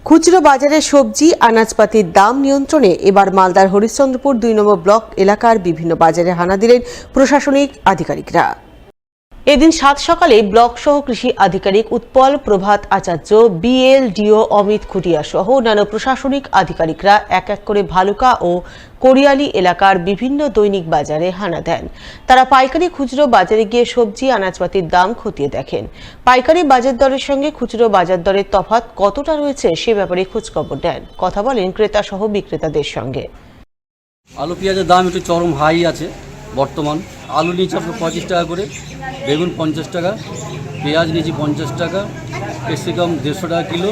খুচরো বাজারে সবজি আনাজপাতির দাম নিয়ন্ত্রণে এবার মালদার হরিশ্চন্দ্রপুর ২ নম্বর ব্লক এলাকার বিভিন্ন বাজারে হানা দিলেন প্রশাসনিক আধিকারিকরা। এদিন সাত সকালে ব্লক সহ কৃষি আধিকারিক উৎপল প্রভাত আচার্য, বিএলডিও অমিত খুটিয়া সহ অন্যান্য প্রশাসনিক আধিকারিকরা এক এক করে ভালুকা ও কোরিয়ালি এলাকার বিভিন্ন দৈনিক বাজারে হানা দেন। তারা পাইকারি খুচরো বাজারে গিয়ে সবজি আনাজপাতির দাম খতিয়ে দেখেন। পাইকারি বাজার দরের সঙ্গে খুচরো বাজার দরের তফাৎ কতটা রয়েছে সে ব্যাপারে খোঁজখবর দেন, কথা বলেন ক্রেতা সহ বিক্রেতাদের সঙ্গে। আলু পেঁয়াজের দাম একটু চরম হাই আছে বর্তমান। আলু নিয়েছি আপনার 25 টাকা করে, বেগুন 50 টাকা, পেঁয়াজ নিয়েছি 50 টাকা, ক্যাপসিকাম 150 টাকা কিলো,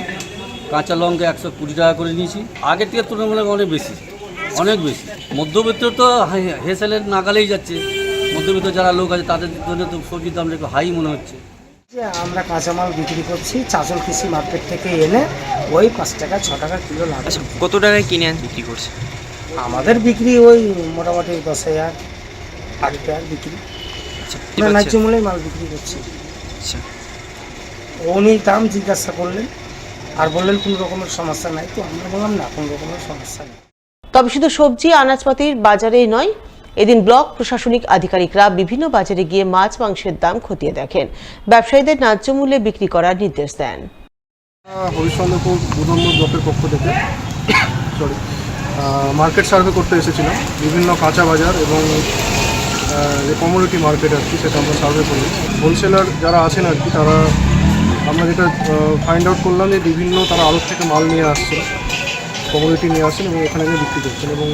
কাঁচা লঙ্কা 120 টাকা করে নিয়েছি। আগের থেকে তুলনামূলক অনেক বেশি, অনেক বেশি। মধ্যবিত্ত তো হেসেলের নাগালেই যাচ্ছে। মধ্যবিত্ত যারা লোক আছে তাদের জন্য তো সবজির দামটা একটু হাই মনে হচ্ছে। আমরা কাঁচামাল বিক্রি করছি চাঁচল কৃষি মার্কেট থেকে এনে ওই 5 টাকা 6 টাকা কিলো লাভ। কত টাকায় কিনে বিক্রি করছে? আমাদের বিক্রি ওই মোটামুটি 10,000 8 টাকার বিক্রি। আমরা ন্যায্য মূল্যে মাল বিক্রি করছি। আচ্ছা, উনি দাম জিজ্ঞাসা করলেন আর বললেন কোনো রকমের সমস্যা নাই, তো আমরা বললাম না কোনো রকমের সমস্যা নেই। তবে শুধু সবজি আনাজপাতির বাজারেই নয়, এদিন ব্লক প্রশাসনিক আধিকারিকরা বিভিন্ন বাজারে গিয়ে মাছ মাংসের দাম খতিয়ে দেখেন, ব্যবসায়ীদের ন্যায্য মূল্যে বিক্রি করার নির্দেশ দেন। হরিশ্চন্দ্রপুর ২ নম্বর ব্লকের পক্ষ থেকে মার্কেট সার্ভে করতে এসেছিলাম। বিভিন্ন কাঁচা বাজার এবং যে কমোডিটি মার্কেট আর কি, সেটা আমরা সার্ভে করি। হোলসেলার যারা আছেন আর কি, তারা আমরা যেটা ফাইন্ড আউট করলাম যে বিভিন্ন তারা আড়ত থেকে মাল নিয়ে আসছেন, কমোডিটি নিয়ে আসছেন এবং ওখানে গিয়ে বিক্রি করছেন। এবং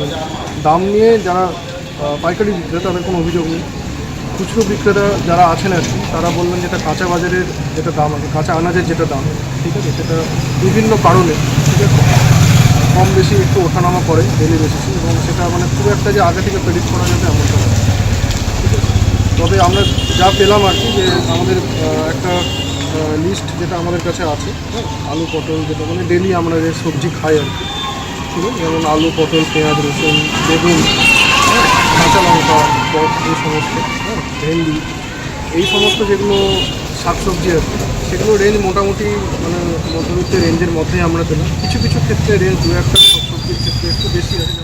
দাম নিয়ে যারা পাইকারি বিক্রেতা তাদের কোনো অভিযোগ নেই। খুচরো বিক্রেতা যারা আছেন আর কি, তারা বললেন যেটা কাঁচা বাজারের যেটা দাম আছে, কাঁচা আনাজের যেটা দাম, ঠিক আছে, সেটা বিভিন্ন কারণে, ঠিক আছে, কম বেশি একটু ওঠানামা করে ডেলি বেসিসে, এবং সেটা মানে খুব একটা যে আগে থেকে প্রেডিক্ট করা যাবে এমনটা নয়, ঠিক আছে। তবে আমরা যা পেলাম আর কি, যে আমাদের একটা লিস্ট যেটা আমাদের কাছে আছে, আলু পটল যেটা মানে ডেলি আমরা যে সবজি খাই আর কি, ঠিক আছে, যেমন আলু পটল পেঁয়াজ রসুন বেগুন, কাঁচা লঙ্কা, এই সমস্ত, ভেন্ডি, এই সমস্ত যেগুলো শাকসবজি আর কি, সেগুলো রেঞ্জ মোটামুটি মানে মধ্যবিত্ত রেঞ্জের মধ্যেই আমরা পেলাম। কিছু কিছু ক্ষেত্রে রেঞ্জ 2-1টা সবজির ক্ষেত্রে একটু বেশি আছে।